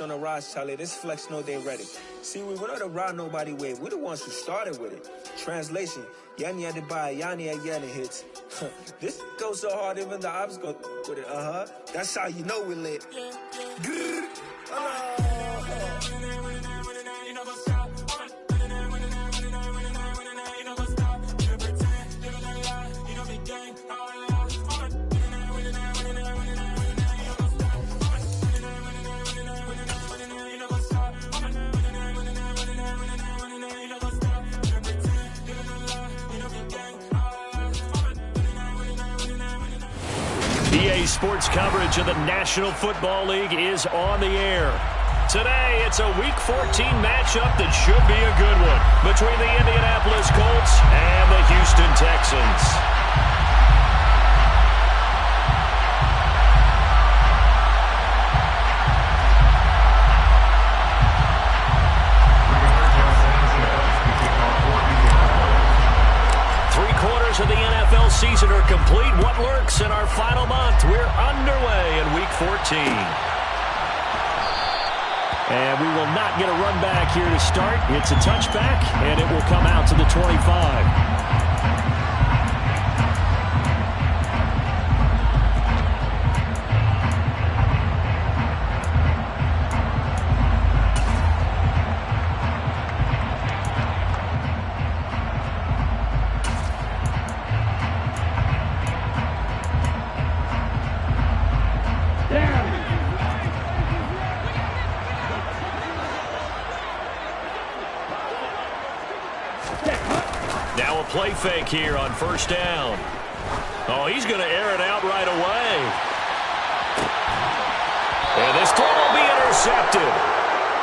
on the rise, Charlie. This flex know they ready. See, we went on the ride nobody wave. We're the ones who started with it. Translation, Yanni had to buy, Yanni had Yanni hits. This goes so hard, even the ops go with it. That's how you know we lit. EA Sports coverage of the National Football League is on the air. Today, it's a Week 14 matchup that should be a good one between the Indianapolis Colts and the Houston Texans. Of the NFL season are complete. What lurks in our final month? We're underway in Week 14. And we will not get a run back here to start. It's a touchback, and it will come out to the 25. Play fake here on first down. Oh, he's going to air it out right away. And this throw will be intercepted.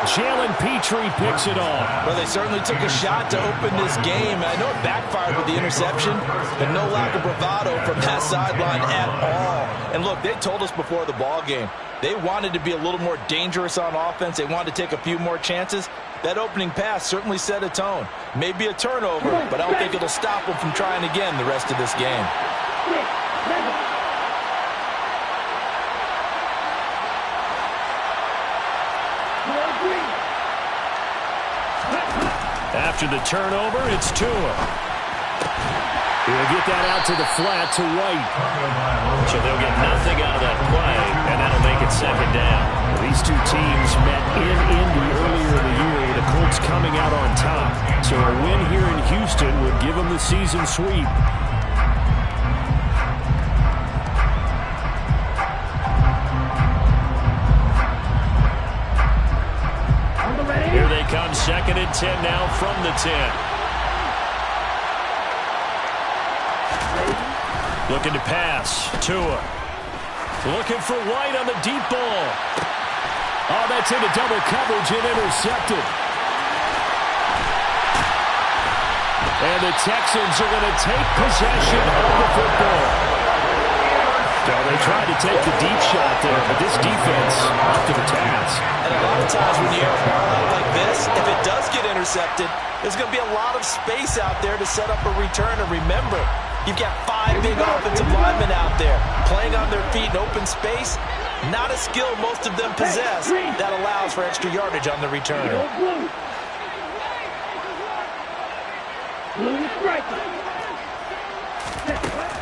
Jalen Petrie picks it off. Well, they certainly took a shot to open this game. I know it backfired with the interception, but no lack of bravado from that sideline at all. And look, they told us before the ball game, they wanted to be a little more dangerous on offense. They wanted to take a few more chances. That opening pass certainly set a tone. Maybe a turnover, but I don't think it'll stop them from trying again the rest of this game. After the turnover, it's Tua. He'll get that out to the flat to White. So they'll get nothing out of that play, and that'll make it second down. These two teams met in Indy earlier in the year, the Colts coming out on top. So a win here in Houston would give them the season sweep. Here they come, 2nd and 10 now from the 10. Looking to pass. Tua. Looking for White on the deep ball. Oh, that's into double coverage and intercepted. And the Texans are going to take possession of the football. So they tried to take the deep shot there, but this defense up to the task. And a lot of times when you air a ball out like this, if it does get intercepted, there's going to be a lot of space out there to set up a return. And remember, you've got 5 big offensive linemen out there playing on their feet in open space. Not a skill most of them possess that allows for extra yardage on the return.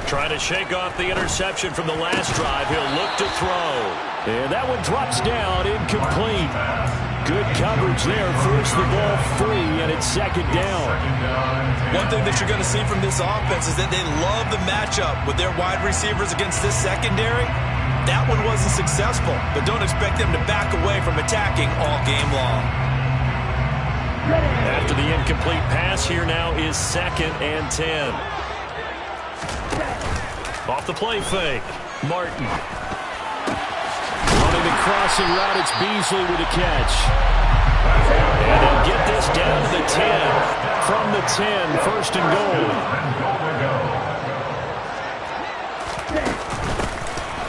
Trying to shake off the interception from the last drive. He'll look to throw. And that one drops down, incomplete. Good coverage there. Force the ball free, and it's second down. One thing that you're going to see from this offense is that they love the matchup with their wide receivers against this secondary. That one wasn't successful, but don't expect them to back away from attacking all game long. After the incomplete pass, here now is 2nd and 10. Off the play fake. Martin. Running the crossing route, it's Beasley with a catch. And they'll get this down to the 10. From the 10, 1st and goal.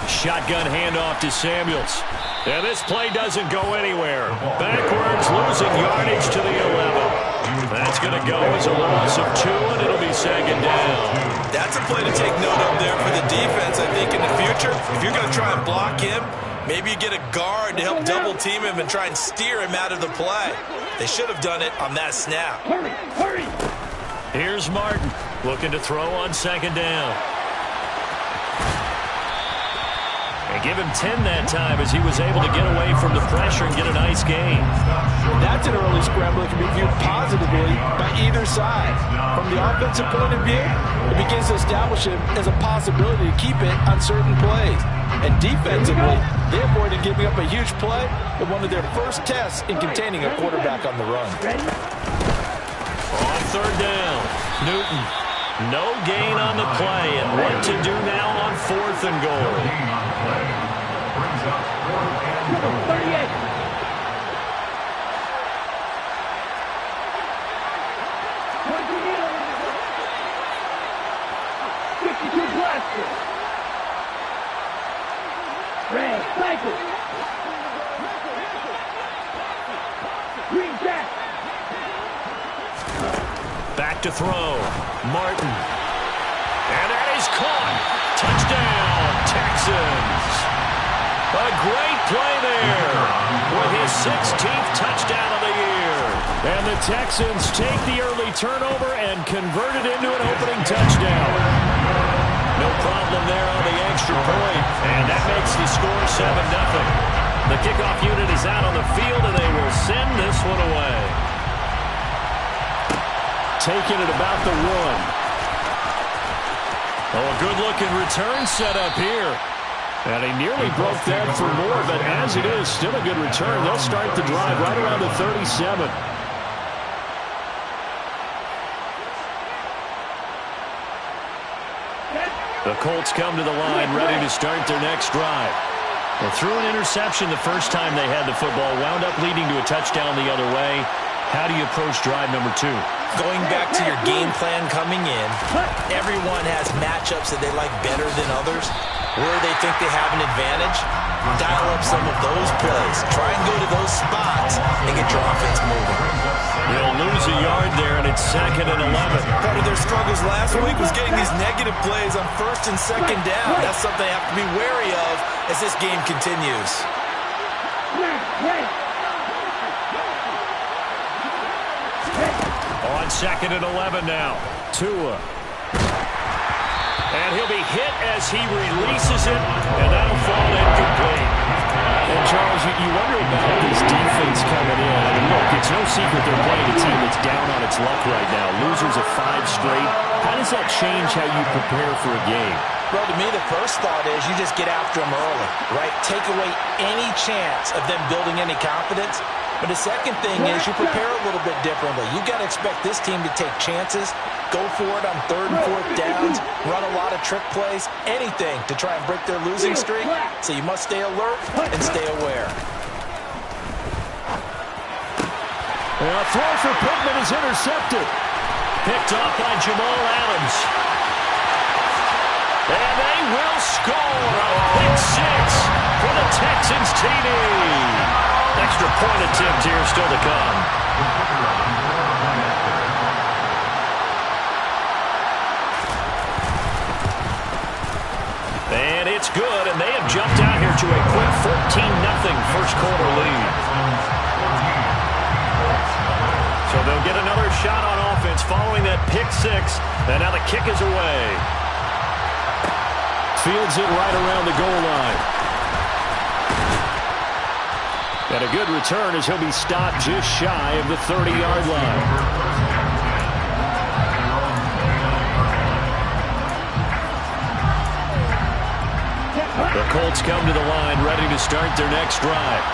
Shotgun handoff to Samuels. And this play doesn't go anywhere. Backwards, losing yardage to the 11. That's going to go as a loss of 2, and it'll be second down. That's a play to take note of there for the defense. I think in the future, if you're going to try and block him, Maybe you get a guard to help double team him and try and steer him out of the play. They should have done it on that snap. Hurry. Here's Martin looking to throw on second down. And give him 10 that time as he was able to get away from the pressure and get a nice gain. That's an early scramble that can be viewed positively by either side. From the offensive point of view, it begins to establish him as a possibility to keep it on certain plays. And defensively, they avoided giving up a huge play with one of their first tests in containing a quarterback on the run. On third down, Newton. No gain on the play, and what to do now on 4th and goal. Brings up 38. Red, cycle. Green jack. Back to throw. Martin. And that is caught. Touchdown, Texans. A great play there with his 16th touchdown of the year. And the Texans take the early turnover and convert it into an opening touchdown. No problem there on the extra point, and that makes the score 7-0. The kickoff unit is out on the field, and they will send this one away. Taking it about the 1. Oh, a good-looking return set up here. And he nearly broke that for more, but as it is, still a good return. They'll start the drive right around the 37. The Colts come to the line, ready to start their next drive. They threw an interception the first time they had the football, wound up leading to a touchdown the other way. How do you approach drive number 2? Going back to your game plan coming in, everyone has matchups that they like better than others. Where they think they have an advantage, dial up some of those plays. Try and go to those spots and get your offense moving. They'll lose a yard there, and it's 2nd and 11. Part of their struggles last week was getting these negative plays on 1st and 2nd down. That's something they have to be wary of as this game continues. On 2nd and 11 now. Tua. And he'll be hit as he releases it, and that'll fall incomplete. And Charles, you wonder about this defense coming in. I mean, look, it's no secret they're playing a team that's down on its luck right now. Losers of 5 straight. How does that change how you prepare for a game? Well, to me, the first thought is you just get after them early, right? Take away any chance of them building any confidence. But the second thing is you prepare a little bit differently. You got to expect this team to take chances, go for it on 3rd and 4th downs, run a lot of trick plays, anything to try and break their losing streak. So you must stay alert and stay aware. And a throw for Pittman is intercepted. Picked off by Jamal Adams. And they will score a pick 6 for the Texans TD. Extra point attempt here still to come. And it's good, and they have jumped out here to a quick 14-0 first quarter lead. So they'll get another shot on offense following that pick 6, and now the kick is away. Fields it right around the goal line. And a good return as he'll be stopped just shy of the 30-yard line. The Colts come to the line, ready to start their next drive.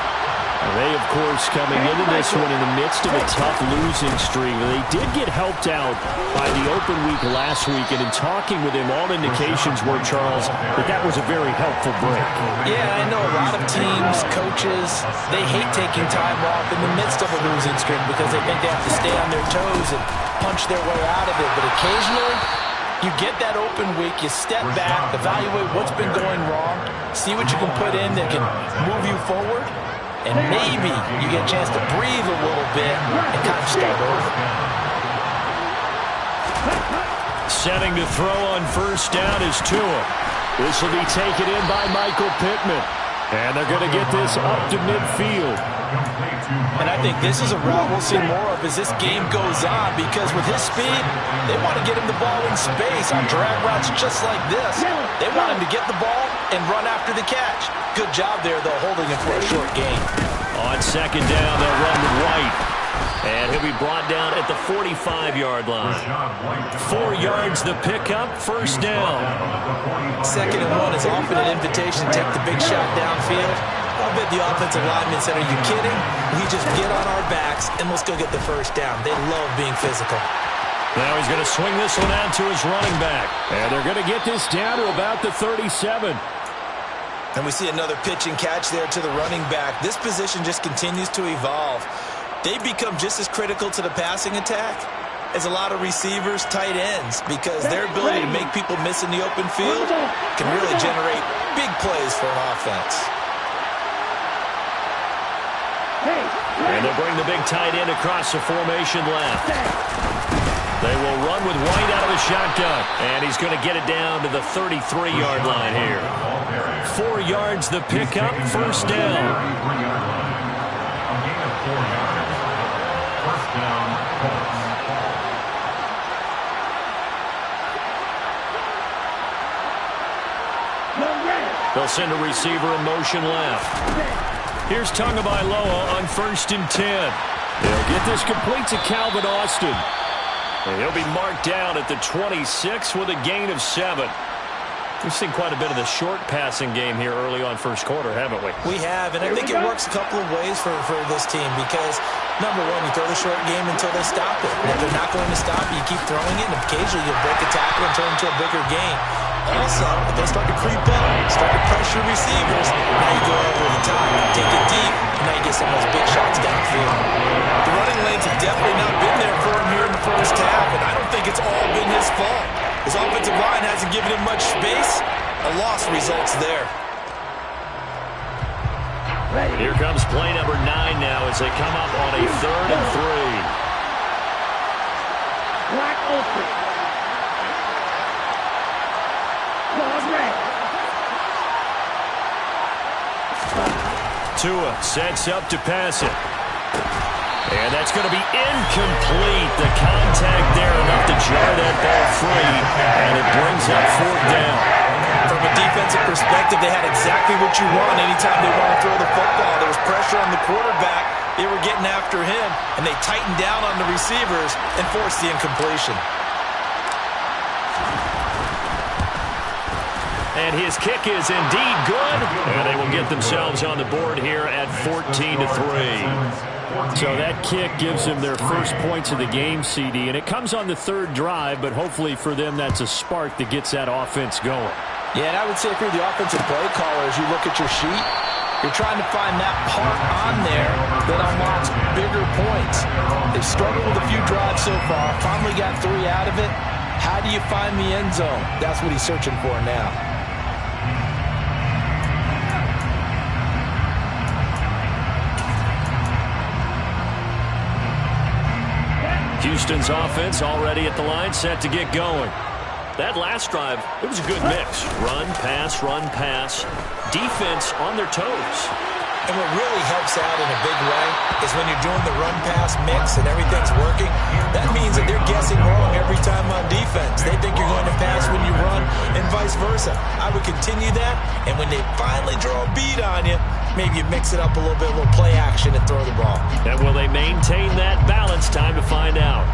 They, of course, coming into this one in the midst of a tough losing streak. They did get helped out by the open week last week, and in talking with him, all indications were, Charles, that was a very helpful break. Yeah, I know a lot of teams, coaches, they hate taking time off in the midst of a losing streak because they think they have to stay on their toes and punch their way out of it. But occasionally, you get that open week, you step back, evaluate what's been going wrong, see what you can put in that can move you forward, and maybe you get a chance to breathe a little bit and kind of start over. Setting to throw on first down is Tua. This will be taken in by Michael Pittman. And they're going to get this up to midfield. And I think this is a route we'll see more of as this game goes on, because with his speed, they want to get him the ball in space on drag routes just like this. They want him to get the ball and run after the catch. Good job there, though, holding him for a short gain. On second down, they'll run with White. And he'll be brought down at the 45-yard line. 4 yards the pickup, first down. 2nd and 1 is often an invitation to take the big shot downfield. I bet the offensive lineman said, are you kidding? We just get on our backs and let's go get the first down. They love being physical. Now he's going to swing this one out to his running back. And they're going to get this down to about the 37. And we see another pitch and catch there to the running back. This position just continues to evolve. They become just as critical to the passing attack as a lot of receivers, tight ends, because their ability to make people miss in the open field can really generate big plays for an offense. And they'll bring the big tight end across the formation left. They will run with White out of the shotgun. And he's going to get it down to the 33-yard line here. 4 yards the pickup, first down. They'll send a receiver in motion left. Here's Tagovailoa on 1st and 10. They'll get this complete to Calvin Austin. And he'll be marked down at the 26 with a gain of 7. We've seen quite a bit of the short passing game here early on first quarter, haven't we? We have, and I think it works a couple of ways for this team because, number one, you throw the short game until they stop it. And if they're not going to stop it, you keep throwing it, and occasionally you'll break a tackle and turn it into a bigger gain. Also, if they start to creep up, start to pressure receivers, now you go over the top, take it deep, and now you get some of those big shots downfield. The running lanes have definitely not been there for him here in the first half, and I don't think it's all been his fault. His offensive line hasn't given him much space. A loss results there. Here comes play number 9 now as they come up on a 3rd and 3. Black open. Tua sets up to pass it. And that's going to be incomplete. The contact there enough to jar that ball free. And it brings up 4th down. From a defensive perspective, they had exactly what you want anytime they want to throw the football. There was pressure on the quarterback. They were getting after him, and they tightened down on the receivers and forced the incompletion. And his kick is indeed good. And they will get themselves on the board here at 14-3. So that kick gives them their first points of the game, CD. And it comes on the 3rd drive, but hopefully for them that's a spark that gets that offense going. Yeah, and I would say if you're the offensive play caller, as you look at your sheet, you're trying to find that part on there that unlocks bigger points. They've struggled with a few drives so far, finally got 3 out of it. How do you find the end zone? That's what he's searching for now. Houston's offense already at the line, set to get going. That last drive, it was a good mix. Run, pass, defense on their toes. And what really helps out in a big way is when you're doing the run-pass mix and everything's working, that means that they're guessing wrong every time on defense. They think you're going to pass when you run and vice versa. I would continue that, and when they finally draw a beat on you, maybe you mix it up a little bit, a little play action and throw the ball. And will they maintain that balance? Time to find out.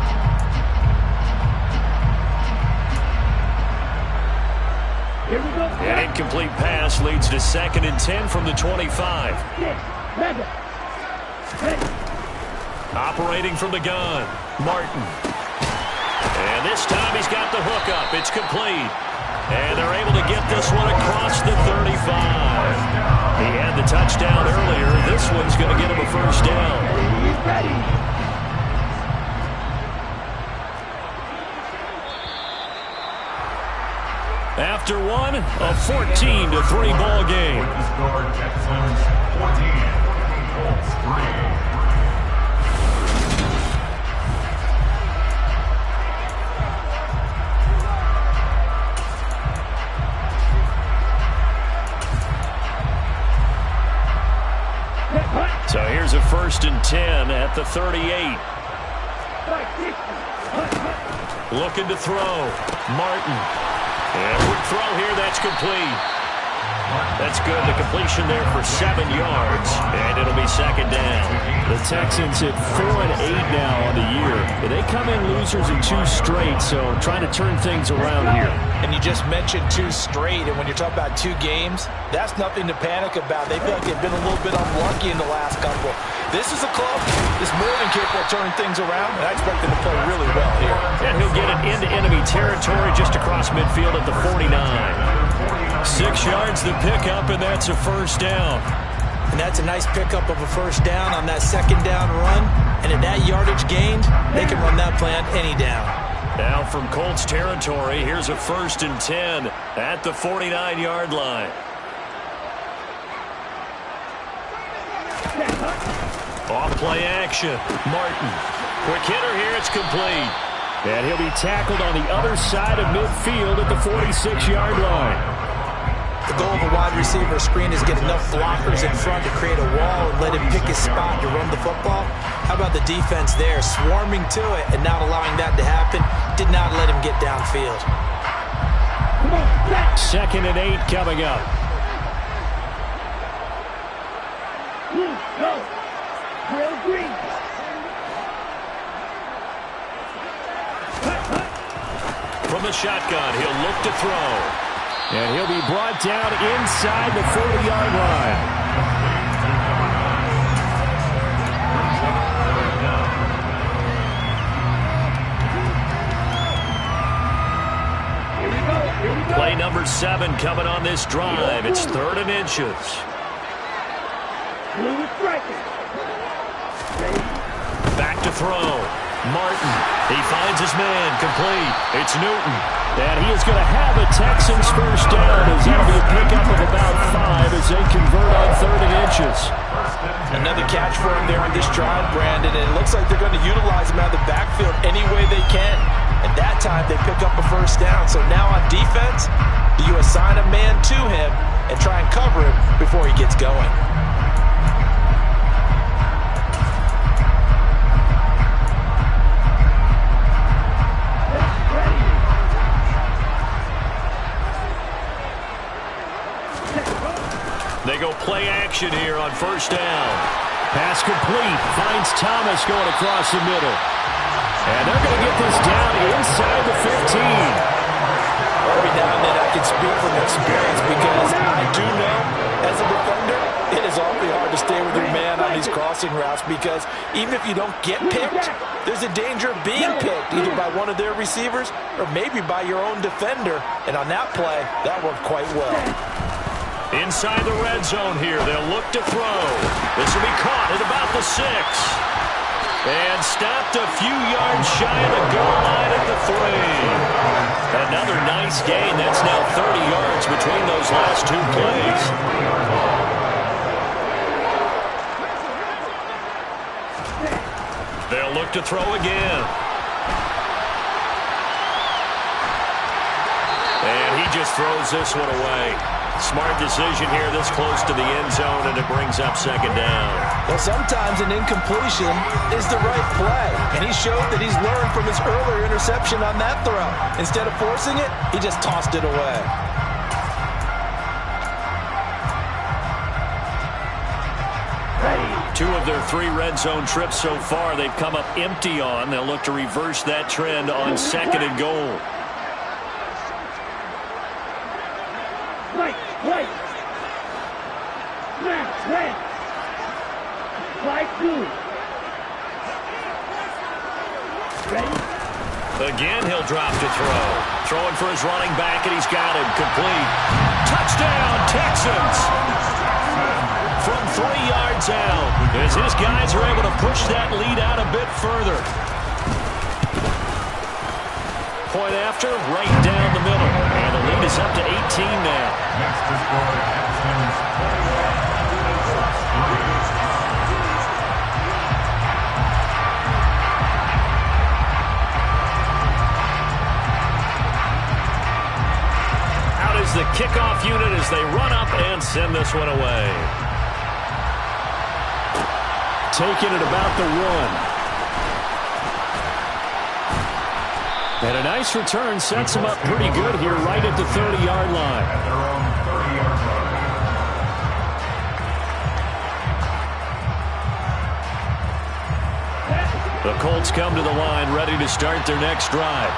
An incomplete pass leads to 2nd and 10 from the 25. Operating from the gun, Martin. And this time he's got the hook up. It's complete. And they're able to get this one across the 35. He had the touchdown earlier. This one's going to get him a first down. After one, a 14-3 ball game. 10 at the 38. Looking to throw. Martin. And quick throw here. That's complete. That's good. The completion there for 7 yards. And it'll be second down. The Texans at 4-8 now on the year. They come in losers in 2 straight, so trying to turn things around here. And you just mentioned 2 straight, and when you're talking about 2 games, that's nothing to panic about. They feel like they've been a little bit unlucky in the last couple. This is a club that's more than capable of turning things around, and I expect them to play really well here. And he'll get it into enemy territory just across midfield at the 49. 6 yards to pick up, and that's a first down. And that's a nice pickup of a first down on that second down run. And at that yardage gained, they can run that play on any down. Now from Colts territory, here's a 1st and 10 at the 49-yard line. Off play action. Martin. Quick hitter here. It's complete. And he'll be tackled on the other side of midfield at the 46-yard line. The goal of a wide receiver screen is get enough blockers in front to create a wall and let him pick his spot to run the football. How about the defense there, swarming to it and not allowing that to happen? Did not let him get downfield. 2nd and 8 coming up. Go. Real green. From the shotgun, he'll look to throw. And he'll be brought down inside the 40-yard line. Here we go. Play number 7 coming on this drive. It's 3rd and inches. Blue is striking. Back to throw. Martin. He finds his man. Complete. It's Newton. And he is going to have a Texans first down as that'll be a pickup of about 5 as they convert on 3rd and inches. Another catch for him there on this drive, Brandon, and it looks like they're going to utilize him out of the backfield any way they can. And that time they pick up a first down. So now on defense, do you assign a man to him and try and cover him before he gets going? They go play action here on first down. Pass complete. Finds Thomas going across the middle. And they're going to get this down inside the 15. Every now and then I can speak from experience because I do know as a defender, it is awfully hard to stay with your man on these crossing routes because even if you don't get picked, there's a danger of being picked either by one of their receivers or maybe by your own defender. And on that play, that worked quite well. Inside the red zone here, they'll look to throw. This will be caught at about the 6. And stopped a few yards shy of the goal line at the 3. Another nice gain. That's now 30 yards between those last 2 plays. They'll look to throw again. And he just throws this one away. Smart decision here this close to the end zone, and it brings up second down. Well, sometimes an incompletion is the right play, and he showed that he's learned from his earlier interception on that throw. Instead of forcing it, he just tossed it away. Ready. 2 of their 3 red zone trips so far they've come up empty on. They'll look to reverse that trend on 2nd and goal. Right. Red. Slide 2. Ready? Again, he'll drop to throw. Throwing for his running back, and he's got him. Complete. Touchdown, Texans! From 3 yards out, as his guys are able to push that lead out a bit further. Point after, right down the middle. And the lead is up to 18 now. Next to score, Texans. Out is the kickoff unit as they run up and send this one away. taken at about the 1. And a nice return sets him up pretty good here right at the 30-yard line. At their own 30-yard line. The Colts come to the line ready to start their next drive.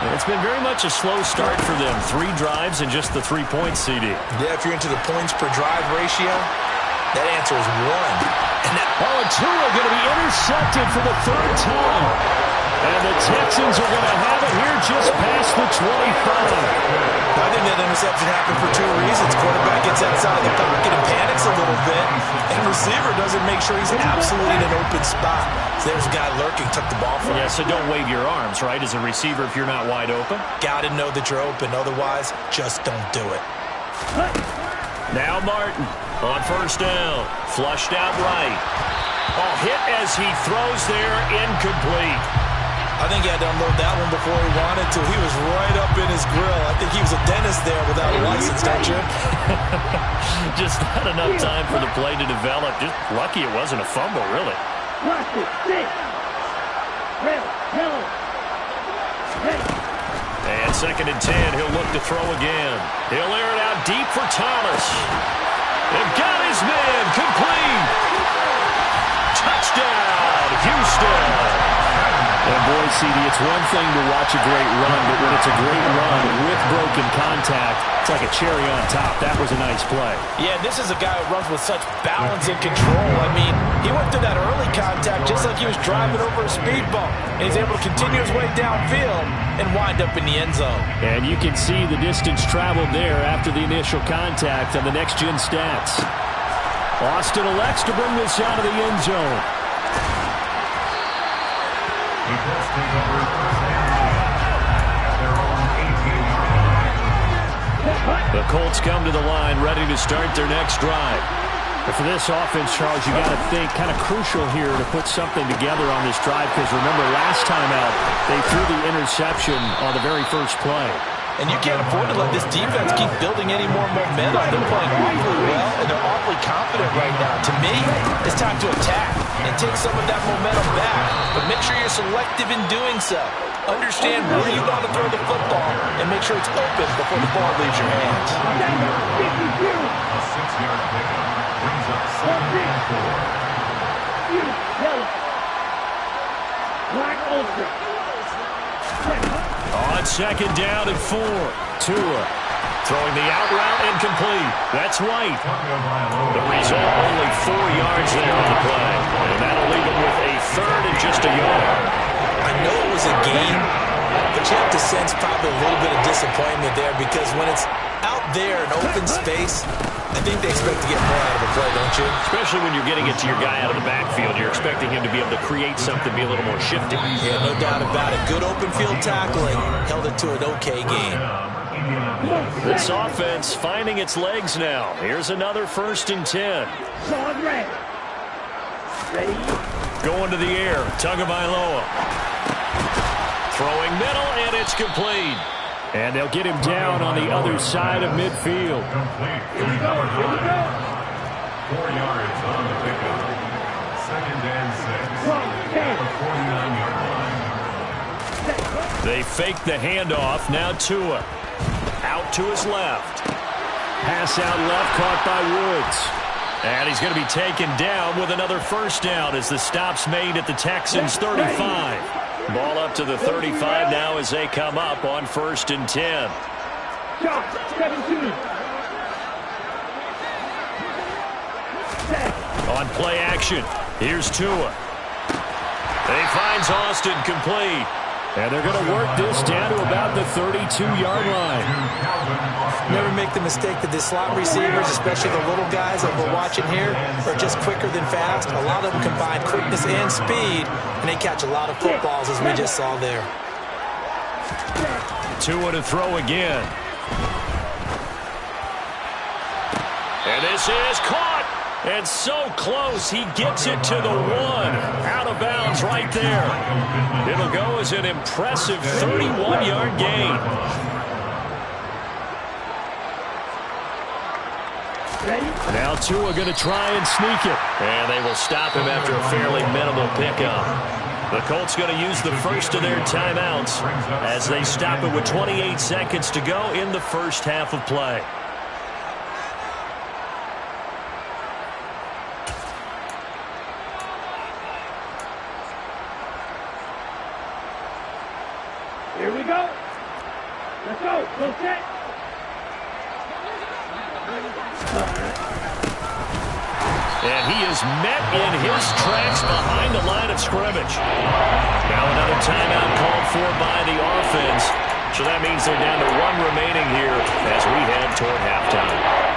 And it's been very much a slow start for them. 3 drives and just the 3 points, CD. Yeah, if you're into the points per drive ratio, that answer is 1. And and Tua going to be intercepted for the 3rd time. And the Texans are going to have it here just past the 25. I think that interception happened for 2 reasons. Quarterback gets outside of the pocket and panics a little bit. And receiver doesn't make sure he's absolutely in an open spot. So there's a guy lurking, took the ball from him. Yeah, so don't wave your arms, right, as a receiver if you're not wide open. Got to know that you're open. Otherwise, just don't do it. Now Martin on 1st down. Flushed out right. Oh, hit as he throws there, incomplete. I think he had to unload that one before he wanted to. He was right up in his grill. I think he was a dentist there without a license, don't you? Just not enough time for the play to develop. Just lucky it wasn't a fumble, really. Watch it. 6. Red. Yellow. Ready. And 2nd and 10. He'll look to throw again. He'll air it out deep for Thomas. They've got his man. Complete. Touchdown, Houston. And boy, CD, it's one thing to watch a great run, but when it's a great run with broken contact, it's like a cherry on top. That was a nice play. Yeah, this is a guy who runs with such balance and control. I mean, he went through that early contact just like he was driving over a speed bump. And he's able to continue his way downfield and wind up in the end zone. And you can see the distance traveled there after the initial contact on the next-gen stats. Austin elects to bring this out of the end zone. The Colts come to the line ready to start their next drive. But for this offense, Charles, you got to think kind of crucial here to put something together on this drive because remember last time out they threw the interception on the very first play. And you can't afford to let this defense keep building any more momentum. They're playing awfully well, and they're awfully confident right now. To me, it's time to attack and take some of that momentum back. But make sure you're selective in doing so. Understand where you want to throw the football and make sure it's open before the ball leaves your hands. A 6-yard pickup brings up 2nd and 4. Yellow. Black ultra. On 2nd down and 4. Tua throwing the out route incomplete. That's White. The result, only 4 yards there on the play. And that'll leave him with a 3rd and just a yard. I know it was a game, but you have to sense probably a little bit of disappointment there because when it's out there in open space, I think they expect to get more out of the play, don't you? Especially when you're getting it to your guy out of the backfield. You're expecting him to be able to create something, be a little more shifty. Yeah, no doubt about it. Good open field tackling. Held it to an okay game. This offense finding its legs now. Here's another 1st and 10. Solid red. Ready. Going to the air. Tagovailoa. Throwing middle, and it's complete. And they'll get him down on the other side of midfield. Complete. Here we go. 4 yards on the pickup. 2nd and 6. At the 49-yard line. They fake the handoff. Now Tua. Out to his left. Pass out left, caught by Woods. And he's going to be taken down with another 1st down as the stop's made at the Texans' 35. Ball up to the 35 now as they come up on 1st and 10. Shot. 17. On play action, here's Tua. He finds Austin complete. And they're going to work this down to about the 32-yard line. Never make the mistake that the slot receivers, especially the little guys that we're watching here, are just quicker than fast. A lot of them combine quickness and speed, and they catch a lot of footballs, as we just saw there. Tua to throw again. And this is caught. And so close, he gets it to the 1. Out of bounds right there. It'll go as an impressive 31-yard gain. Ready. Now Tua going to try and sneak it. And they will stop him after a fairly minimal pickup. The Colts going to use the first of their timeouts as they stop it with 28 seconds to go in the first half of play. Here we go. Let's go. Go set. And he is met in his tracks behind the line of scrimmage. Now another timeout called for by the offense. So that means they're down to one remaining here as we head toward halftime.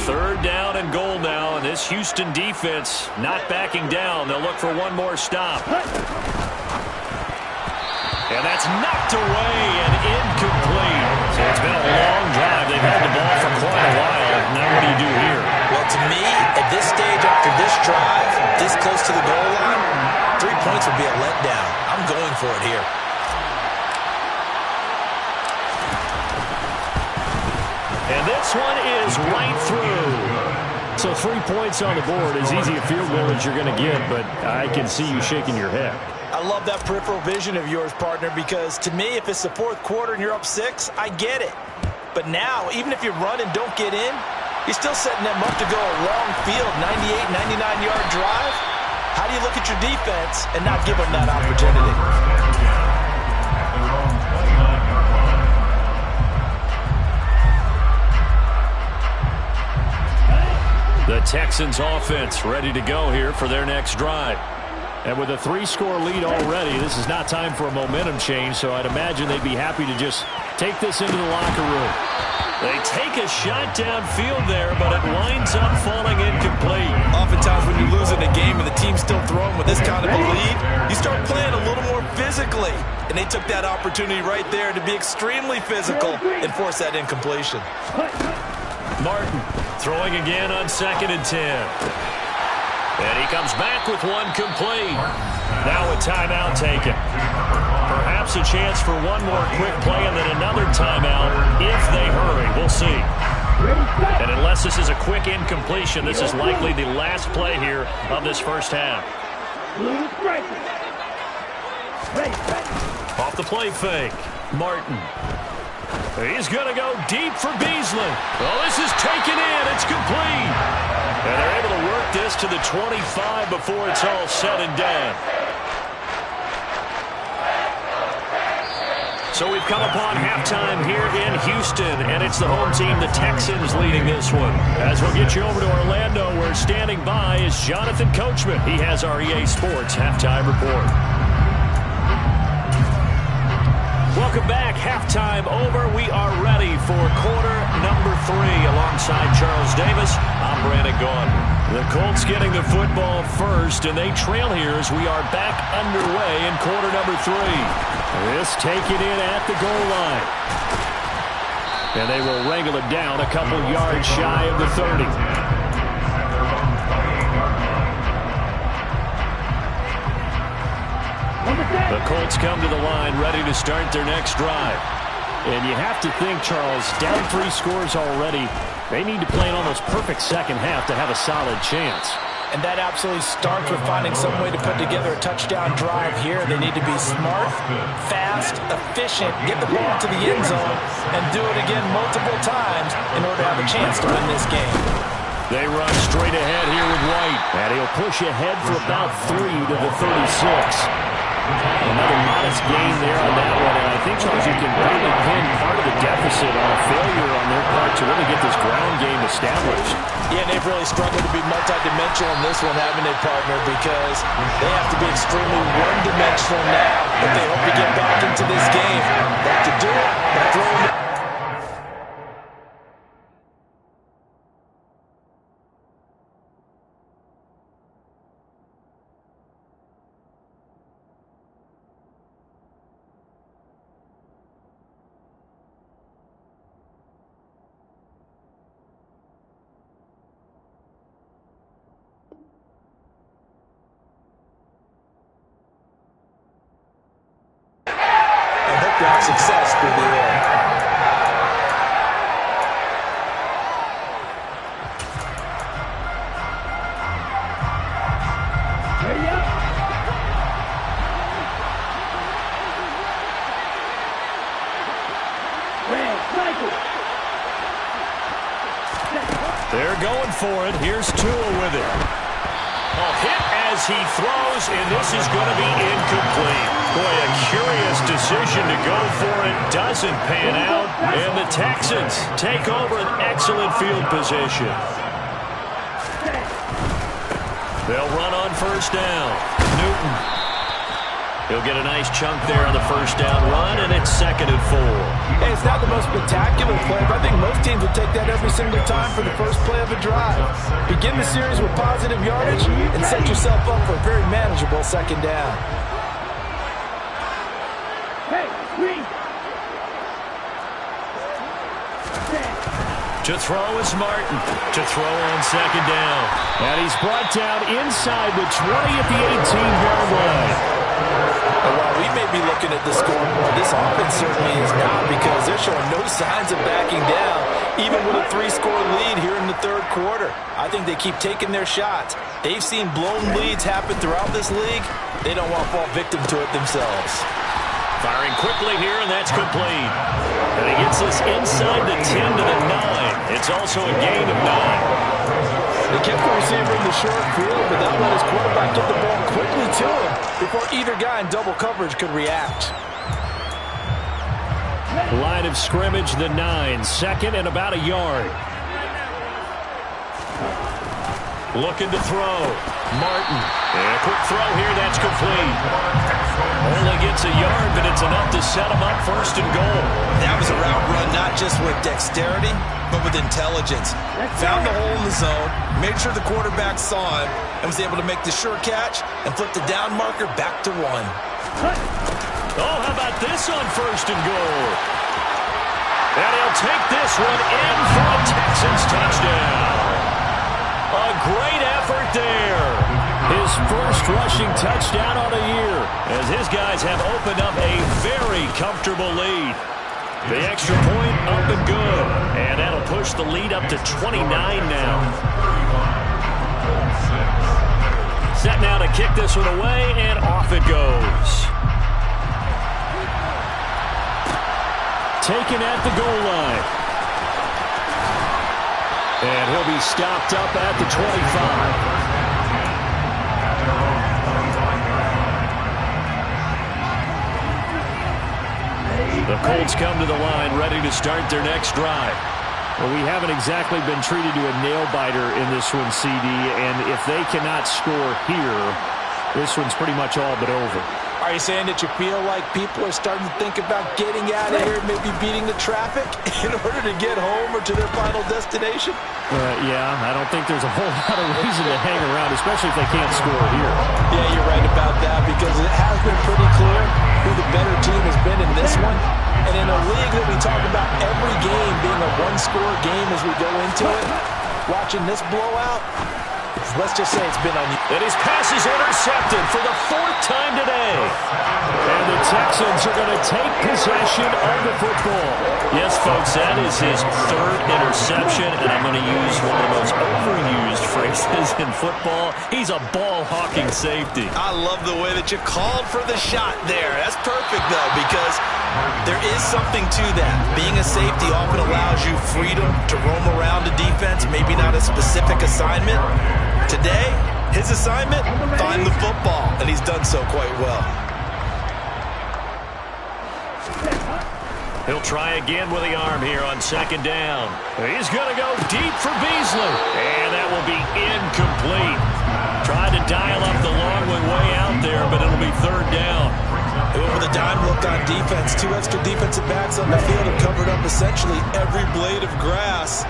Third down and goal now, and this Houston defense not backing down. They'll look for one more stop. And that's knocked away and incomplete. So it's been a long drive. They've had the ball for quite a while. Now what do you do here? Well, to me, at this stage after this drive, this close to the goal line, 3 points would be a letdown. I'm going for it here. And this one is right through. So 3 points on the board, as easy a field goal as you're going to get, but I can see you shaking your head. I love that peripheral vision of yours, partner, because to me, if it's the fourth quarter and you're up 6, I get it. But now, even if you run and don't get in, you're still setting them up to go a long field, 98, 99-yard drive. How do you look at your defense and not give them that opportunity? The Texans offense ready to go here for their next drive. And with a 3-score lead already, this is not time for a momentum change, so I'd imagine they'd be happy to just take this into the locker room. They take a shot downfield there, but it winds up falling incomplete. Oftentimes when you're losing a game and the team's still throwing with this kind of a lead, you start playing a little more physically. And they took that opportunity right there to be extremely physical and force that incompletion. Martin throwing again on 2nd and 10. And he comes back with one complete. Now a timeout taken. Perhaps a chance for one more quick play and then another timeout if they hurry. We'll see. And unless this is a quick incompletion, this is likely the last play here of this first half. Off the play fake. Martin. He's going to go deep for Beasley. Oh, this is taken in. It's complete. And they're able to work this to the 25 before it's all said and done. So we've come upon halftime here in Houston, and it's the home team, the Texans, leading this one. As we'll get you over to Orlando, where standing by is Jonathan Coachman. He has our EA Sports halftime report. Welcome back. Halftime over. We are ready for quarter number 3. Alongside Charles Davis, I'm Brandon Gaudin. The Colts getting the football first, and they trail here as we are back underway in quarter number 3. This taken in at the goal line. And they will wrangle it down a couple yards shy of the 30. The Colts come to the line ready to start their next drive. And you have to think, Charles, down 3 scores already, they need to play an almost perfect second half to have a solid chance. And that absolutely starts with finding some way to put together a touchdown drive here. They need to be smart, fast, efficient, get the ball to the end zone, and do it again multiple times in order to have a chance to win this game. They run straight ahead here with White. And he'll push ahead for about 3 to the 36. Another modest gain there on that one, and I think, Charles, you can probably pin part of the deficit on a failure on their part to really get this ground game established. Yeah, and they've really struggled to be multidimensional in this one, haven't they, partner, because they have to be extremely one-dimensional now if they hope to get back into this game. But to do it, throw them. telegraph success through the air. They're going for it. Here's Tua with it. A hit as he throws, and this is going to be incomplete. Boy, a curious decision to go for it. Doesn't pan out, and the Texans take over an excellent field position. They'll run on first down. Newton. He'll get a nice chunk there on the first down run, and it's 2nd and 4. Hey, it's not the most spectacular play, but I think most teams will take that every single time for the first play of a drive. Begin the series with positive yardage and set yourself up for a very manageable 2nd down. Hey, green. To throw is Martin. To throw on 2nd down. And he's brought down inside the 20 at the 18-yard line. And while we may be looking at the scoreboard, this offense certainly is not, because they're showing no signs of backing down, even with a 3-score lead here in the 3rd quarter. I think they keep taking their shots. They've seen blown leads happen throughout this league. They don't want to fall victim to it themselves. Firing quickly here, and that's complete. And he gets this inside the 10 to the 9. It's also a gain of 9. They kept the receiver in the short field, but that let his quarterback get the ball quickly to him before either guy in double coverage could react. Line of scrimmage, the 9. 2nd and about a yard. Looking to throw. Martin. And a quick throw here, that's complete. Only gets a yard, but it's enough to set him up 1st and goal. That was a route run not just with dexterity, but with intelligence. Found the hole in the zone, made sure the quarterback saw him, and was able to make the sure catch and flip the down marker back to 1. Oh, how about this on 1st and goal? And he'll take this one in for a Texans touchdown. A great effort there. His first rushing touchdown on the year, as his guys have opened up a very comfortable lead. The extra point up and good, and that'll push the lead up to 29 now. Set now to kick this one away, and off it goes. Taken at the goal line. And he'll be stopped up at the 25. The Colts come to the line, ready to start their next drive. Well, we haven't exactly been treated to a nail-biter in this one, CD, and if they cannot score here, this one's pretty much all but over. Are you saying that you feel like people are starting to think about getting out of here and maybe beating the traffic in order to get home or to their final destination? Yeah, I don't think there's a whole lot of reason to hang around, especially if they can't score here. Yeah, you're right about that, because it has been pretty clear who the better team has been in this one. And in a league that we talk about every game being a one-score game as we go into it, watching this blowout, let's just say it's been on you. And his pass is intercepted for the 4th time today. And the Texans are going to take possession of the football. Yes, folks, that is his 3rd interception, and I'm going to use one of the most overused phrases in football. He's a ball-hawking safety. I love the way that you called for the shot there. That's perfect, though, because there is something to that. Being a safety often allows you freedom to roam around a defense, maybe not a specific assignment. Today, his assignment, find the football, and he's done so quite well. He'll try again with the arm here on 2nd down. He's going to go deep for Beasley, and that will be incomplete. Tried to dial up the long one way out there, but it'll be 3rd down. They went with a dime look on defense. 2 extra defensive backs on the field and covered up essentially every blade of grass.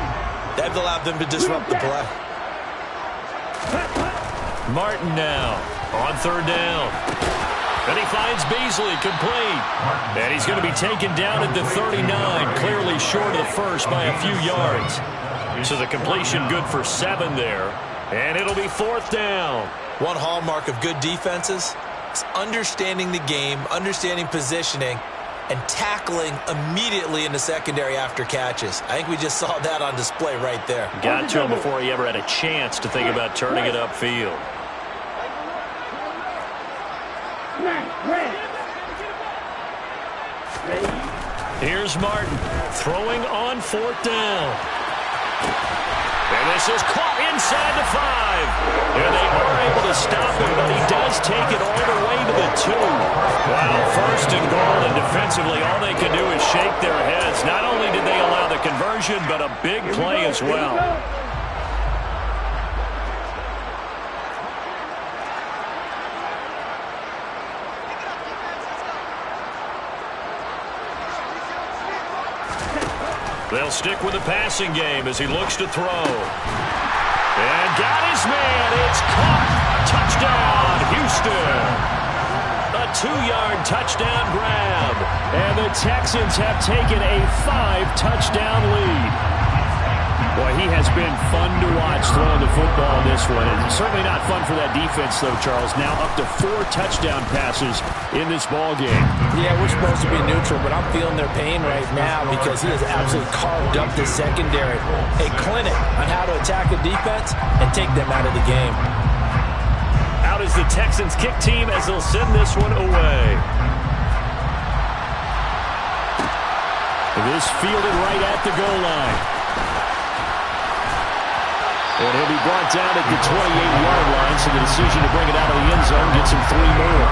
That allowed them to disrupt the play. Martin now on 3rd down. And he finds Beasley complete. And he's going to be taken down at the 39, clearly short of the first by a few yards. So the completion good for 7 there. And it'll be 4th down. One hallmark of good defenses is understanding the game, understanding positioning, and tackling immediately in the secondary after catches. I think we just saw that on display right there. Got to him before he ever had a chance to think about turning it upfield. Here's Martin throwing on 4th down. And this is caught inside the 5. And they are able to stop him, but he does take it all the way to the 2. Wow, 1st and goal, and defensively all they can do is shake their heads. Not only did they allow the conversion, but a big play as well. They'll stick with the passing game as he looks to throw. And got his man. It's caught. Touchdown, Houston. A 2-yard touchdown grab. And the Texans have taken a 5-touchdown lead. Boy, he has been fun to watch throwing the football in this one. It's certainly not fun for that defense, though, Charles. Now up to 4 touchdown passes in this ball game. Yeah, we're supposed to be neutral, but I'm feeling their pain right now because he has absolutely carved up the secondary. A clinic on how to attack a defense and take them out of the game. Out is the Texans kick team as they'll send this one away. This fielded right at the goal line. And he'll be brought down at the 28-yard line, so the decision to bring it out of the end zone gets him 3 more.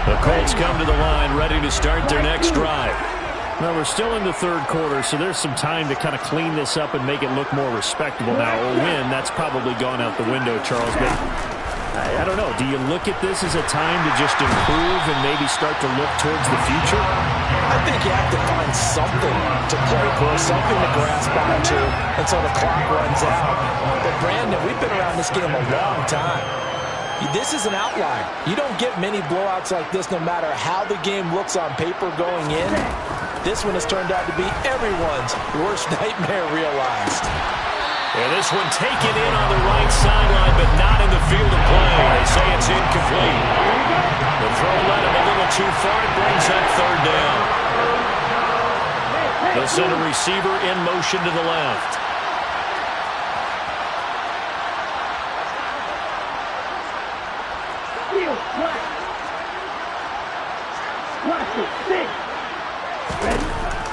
The Colts come to the line, ready to start their next drive. Now, we're still in the 3rd quarter, so there's some time to kind of clean this up and make it look more respectable. Now, a win, that's probably gone out the window, Charles. But I don't know. Do you look at this as a time to just improve and maybe start to look towards the future? I think you have to find something to play for, something to grasp onto until the clock runs out. But, Brandon, we've been around this game a long time. This is an outlier. You don't get many blowouts like this no matter how the game looks on paper going in. This one has turned out to be everyone's worst nightmare realized. And this one taken in on the right sideline, but not in the field of play. They say it's incomplete. The throw led him a little too far. It brings up 3rd down. They'll send a receiver in motion to the left.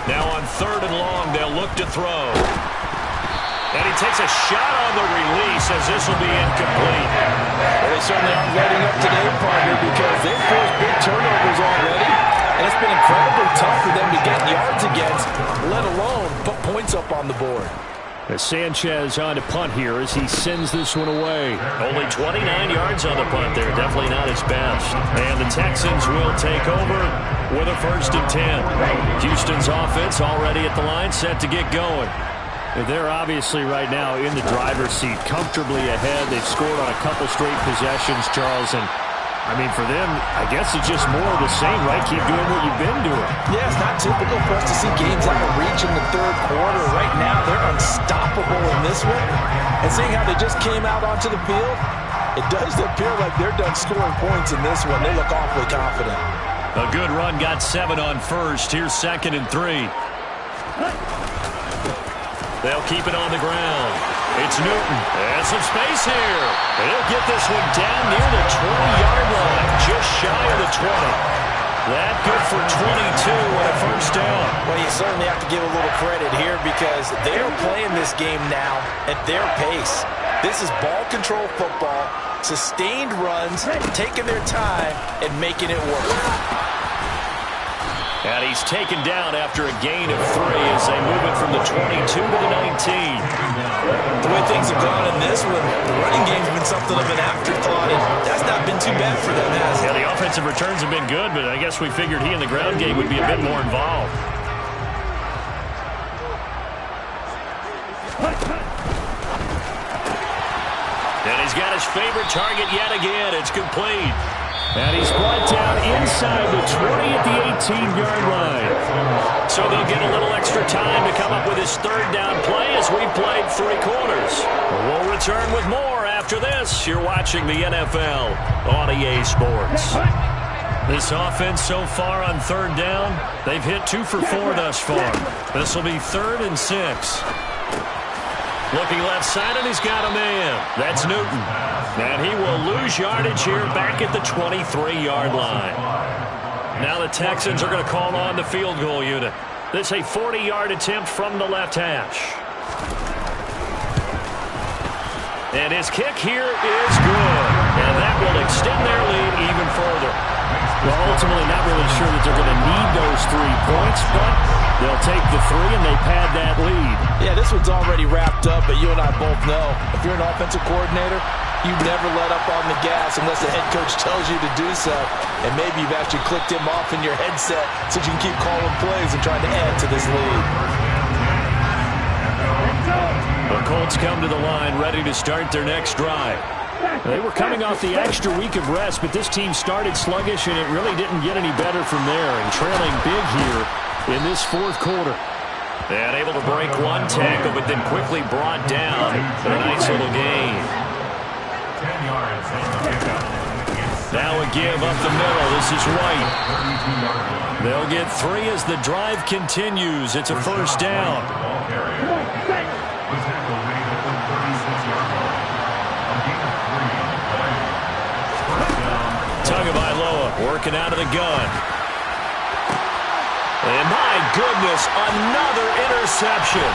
Now on 3rd and long, they'll look to throw. And he takes a shot on the release as this will be incomplete. Well, they certainly aren't letting up today, partner, because they've forced big turnovers already. And it's been incredibly tough for them to get yards against, let alone put points up on the board. As Sanchez on to punt here as he sends this one away. Only 29 yards on the punt there. Definitely not his best. And the Texans will take over with a 1st and 10. Houston's offense already at the line, set to get going. They're obviously right now in the driver's seat, comfortably ahead. They've scored on a couple straight possessions, Charles. And, I mean, for them, I guess it's just more of the same, right? Keep doing what you've been doing. Yeah, it's not typical for us to see games out of reach in the 3rd quarter. Right now, they're unstoppable in this one. And seeing how they just came out onto the field, it does appear like they're done scoring points in this one. They look awfully confident. A good run, got 7 on 1st. Here's 2nd and 3. They'll keep it on the ground. It's Newton. And some space here. He'll get this one down near the 20-yard line, just shy of the 20. That good for 22 and a 1st down. Well, you certainly have to give a little credit here because they're playing this game now at their pace. This is ball control football, sustained runs, taking their time, and making it work. And he's taken down after a gain of 3 as they move it from the 22 to the 19. The way things have gone in this one, the running game's been something of an afterthought, and that's not been too bad for them, has it? Yeah, the offensive returns have been good, but I guess we figured he in the ground game would be a bit more involved. And he's got his favorite target yet again. It's complete. And he's brought down inside the 20 at the 18-yard line. So they'll get a little extra time to come up with his 3rd down play as we've played 3 quarters. We'll return with more after this. You're watching the NFL on EA Sports. This offense so far on third down, they've hit 2 for 4 thus far. This will be 3rd and 6. Looking left side, and he's got a man. That's Newton. And he will lose yardage here back at the 23-yard line. Now the Texans are going to call on the field goal unit. This is a 40-yard attempt from the left hash. And his kick here is good. And that will extend their lead even further. Well, ultimately not really sure that they're going to need those 3 points, but they'll take the 3 and they pad that lead. Yeah, this one's already wrapped up, but you and I both know if you're an offensive coordinator, you never let up on the gas unless the head coach tells you to do so. And maybe you've actually clicked him off in your headset so you can keep calling plays and trying to add to this lead. The Colts come to the line ready to start their next drive. They were coming off the extra week of rest, but this team started sluggish, and it really didn't get any better from there, and trailing big here in this 4th quarter. And able to break 1 tackle, but then quickly brought down for a nice little gain. 10 yards on the pickup. Now a give up the middle. This is White. They'll get 3 as the drive continues. It's a first down. Tagovailoa working out of the gun. And my goodness, another interception.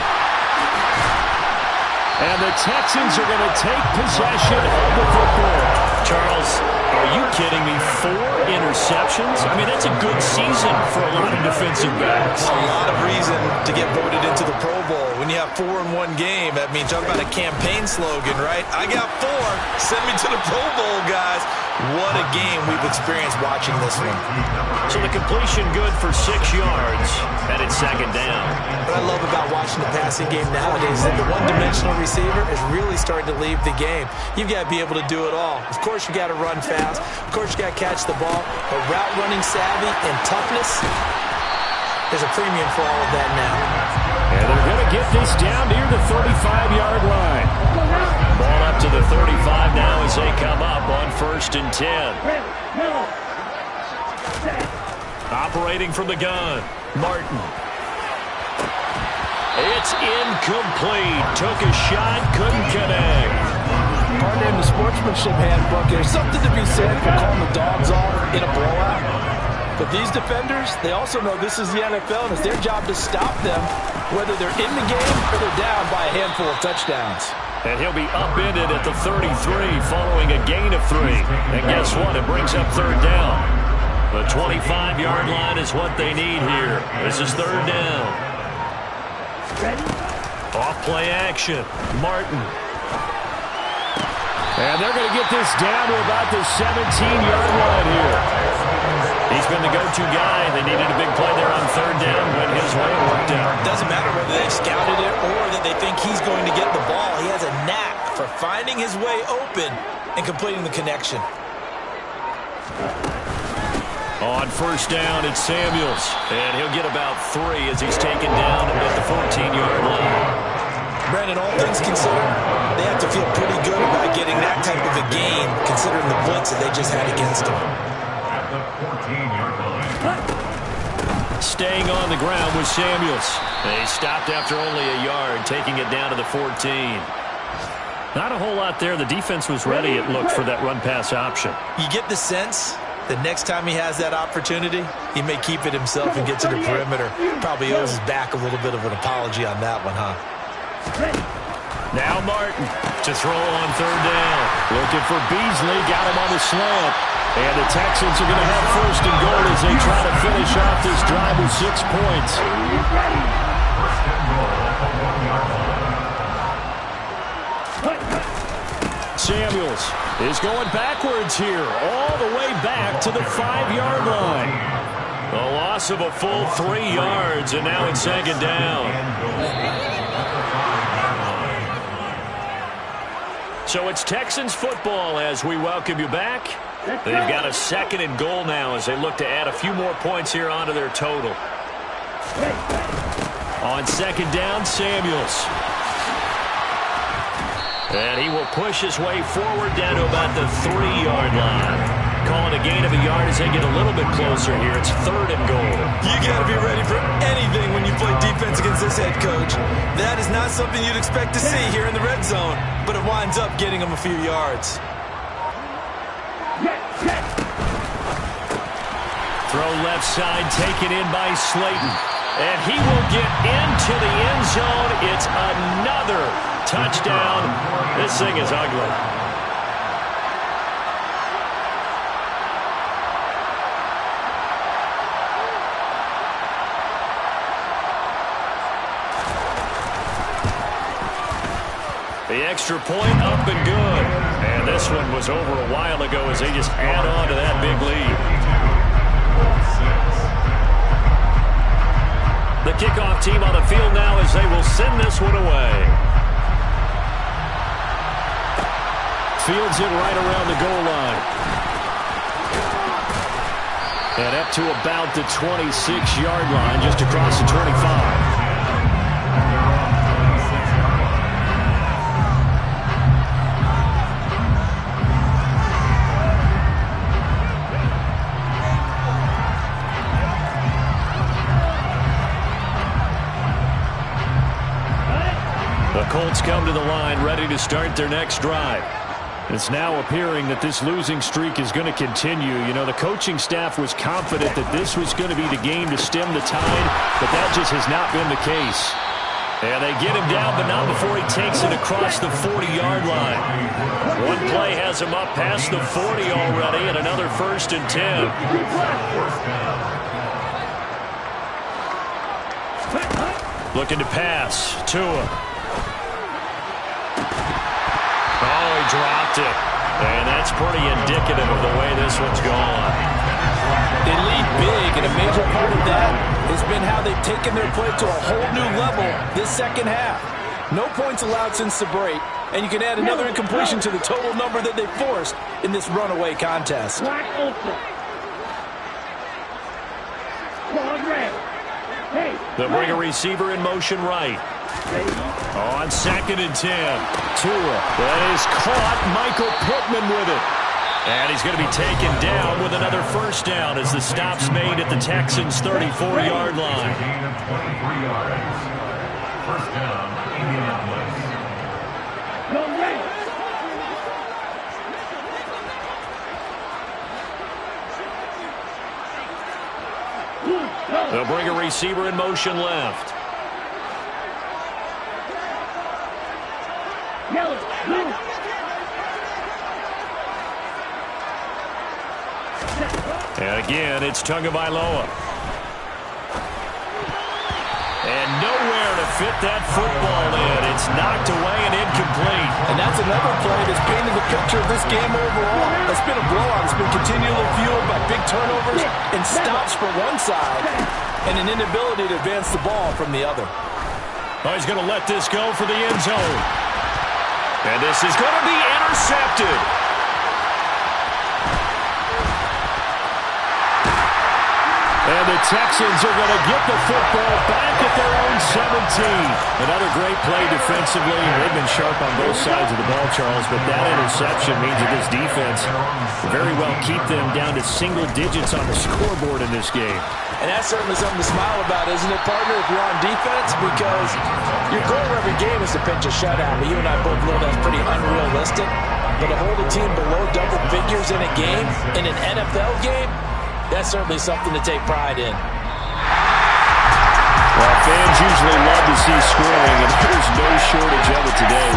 And the Texans are going to take possession of the football. Charles, are you kidding me? 4 interceptions? I mean, that's a good season for a lot of defensive backs. A lot of reason to get voted into the Pro Bowl. When you have 4 in one game, I mean, talk about a campaign slogan, right? I got 4. Send me to the Pro Bowl, guys. What a game we've experienced watching this one. So the completion good for 6 yards, and it's 2nd down. What I love about watching the passing game nowadays is that the one-dimensional receiver is really starting to leave the game. You've got to be able to do it all. Of course, you got to run fast. Of course, you got to catch the ball. But route running savvy and toughness, there's a premium for all of that now. And they're going to get this down near the 35-yard line. Ball up to the 35 now as they come up on 1st and 10. Operating from the gun, Martin. It's incomplete. Took a shot, couldn't connect. Partner, in the sportsmanship handbook, there's something to be said for calling the dogs off in a blowout. But these defenders, they also know this is the NFL, and it's their job to stop them, whether they're in the game or they're down by a handful of touchdowns. And he'll be upended at the 33 following a gain of 3. And guess what? It brings up 3rd down. The 25-yard line is what they need here. This is 3rd down. Off play action. Martin. And they're going to get this down to about the 17-yard line here. He's been the go-to guy. They needed a big play there on 3rd down when his way worked out. Doesn't matter whether they scouted it or that they think he's going to get the ball. He has a knack for finding his way open and completing the connection. On 1st down, it's Samuels. And he'll get about 3 as he's taken down at the 14-yard line. Brandon, all things considered, they have to feel pretty good about getting that type of a gain, considering the blitz that they just had against them. At the 14-yard line. Staying on the ground with Samuels. They stopped after only a yard, taking it down to the 14. Not a whole lot there. The defense was ready, it looked, for that run-pass option. You get the sense that next time he has that opportunity, he may keep it himself and get to the perimeter. Probably owes his back a little bit of an apology on that one, huh? Now Martin to throw on 3rd down. Looking for Beasley, got him on the slant. And the Texans are going to have 1st and goal as they try to finish off this drive with 6 points. Samuels is going backwards here, all the way back to the 5-yard line. A loss of a full 3 yards, and now it's 2nd down. So it's Texans football as we welcome you back. They've got a 2nd and goal now as they look to add a few more points here onto their total. On 2nd down, Samuels. And he will push his way forward down to about the 3-yard line. call it a gain of a yard as they get a little bit closer here. It's 3rd and goal. You got to be ready for anything when you play defense against this head coach. That is not something you'd expect to see here in the red zone, but it winds up getting them a few yards. Throw left side, taken in by Slayton. And he will get into the end zone. It's another touchdown. This thing is ugly. The extra point up and good. And this one was over a while ago as they just add on to that big lead. The kickoff team on the field now as they will send this one away. Fields it right around the goal line. And up to about the 26-yard line, just across the 25. Colts come to the line ready to start their next drive. It's now appearing that this losing streak is going to continue. You know, the coaching staff was confident that this was going to be the game to stem the tide, but that just has not been the case. And they get him down, but not before he takes it across the 40-yard line. One play has him up past the 40 already, and another 1st and 10. Looking to pass. Tua. Oh, he dropped it. And that's pretty indicative of the way this one's gone. They lead big, and a major part of that has been how they've taken their play to a whole new level this second half. No points allowed since the break, and you can add another incompletion to the total number that they forced in this runaway contest. They'll bring a receiver in motion right. On 2nd and 10. Tua. That is caught. Michael Pittman with it. And he's going to be taken down with another 1st down as the stop's made at the Texans' 34-yard line. Gain of 23 yards. 1st down, Indianapolis. They'll bring a receiver in motion left. And again, it's Tagovailoa. And nowhere to fit that football in. It's knocked away and incomplete. And that's another play that's painted the picture of this game overall. It's been a blowout. It's been continually fueled by big turnovers and stops for one side and an inability to advance the ball from the other. Oh, he's going to let this go for the end zone. And this is going to be intercepted. And the Texans are going to get the football back at their own 17. Another great play defensively. They've been sharp on both sides of the ball, Charles, but that interception means that this defense will very well keep them down to single digits on the scoreboard in this game. And that's certainly something to smile about, isn't it, partner, if you're on defense? Because your goal every game is to pinch a shutout. But you and I both know that's pretty unrealistic. But to hold a team below double figures in a game, in an NFL game, that's certainly something to take pride in. Well, fans usually love to see scoring, and there's no shortage of it today.